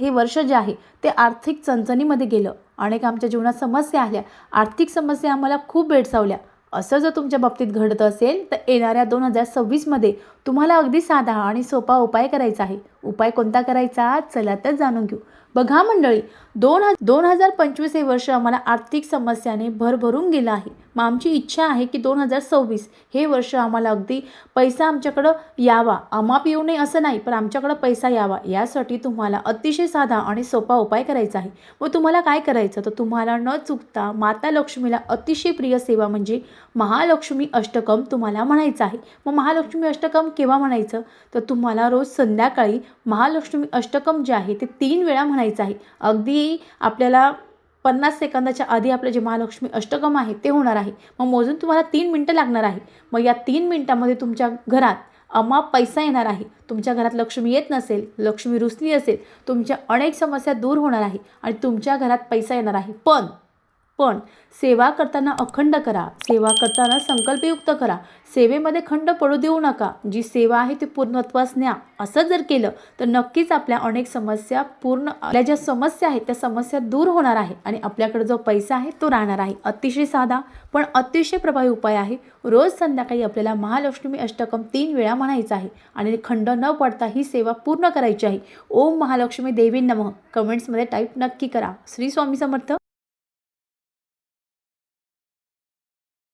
हे वर्ष जे आहे ते आर्थिक चणचणीमध्ये गेलं. अनेक आमच्या जीवनात समस्या आल्या, आर्थिक समस्या आम्हाला खूप भेडसावल्या. असं जर तुमच्या बाबतीत घडत असेल तर येणाऱ्या 2026मध्ये तुम्हाला अगदी साधा आणि सोपा उपाय करायचा आहे. उपाय कोणता करायचा चला तर जाणून घेऊ. बघा मंडळी, 2025 हे वर्ष आम्हाला आर्थिक समस्याने भरभरून गेलं आहे. मग आमची इच्छा आहे की 2026 हे वर्ष आम्हाला अगदी पैसा आमच्याकडं यावा, अमाप येऊ नये असं नाही, पण आमच्याकडं पैसा यावा यासाठी तुम्हाला अतिशय साधा आणि सोपा उपाय करायचा आहे. मग तुम्हाला काय करायचं तर तुम्हाला न चुकता माता लक्ष्मीला अतिशय प्रिय सेवा म्हणजे महालक्ष्मी अष्टकम तुम्हाला म्हणायचं आहे. मग महालक्ष्मी अष्टकम केव्हा म्हणायचं तर तुम्हाला रोज संध्याकाळी महालक्ष्मी अष्टकम जे आहे ते 3 वेळा म्हणायचं आहे. अगदी आपल्याला 50 सेकंदाच्या आधी आपलं जे महालक्ष्मी अष्टकम आहे ते होणार आहे. मग मोजून तुम्हाला 3 मिनटं लागणार आहे. मग या 3 मिनटामध्ये तुमच्या घरात अमाप पैसा येणार आहे. तुमच्या घरात लक्ष्मी येत नसेल, लक्ष्मी रुसली असेल, तुमच्या अनेक समस्या दूर होणार आहे आणि तुमच्या घरात पैसा येणार आहे. पण सेवा करताना अखंड करा, सेवा करताना संकल्पयुक्त करा, सेवेमध्ये खंड पडू देऊ नका. जी सेवा आहे ती पूर्णत्वास न्या. असं जर केलं तर नक्कीच आपल्या अनेक समस्या आपल्या ज्या समस्या आहेत त्या समस्या दूर होणार आहे आणि आपल्याकडे जो पैसा आहे तो राहणार आहे. अतिशय साधा पण अतिशय प्रभावी उपाय आहे. रोज संध्याकाळी आपल्याला महालक्ष्मी अष्टकम 3 वेळा म्हणायचं आहे आणि खंड न पडता ही सेवा पूर्ण करायची आहे. ओम महालक्ष्मी देवी नमः कमेंट्समध्ये टाईप नक्की करा. श्री स्वामी समर्थ.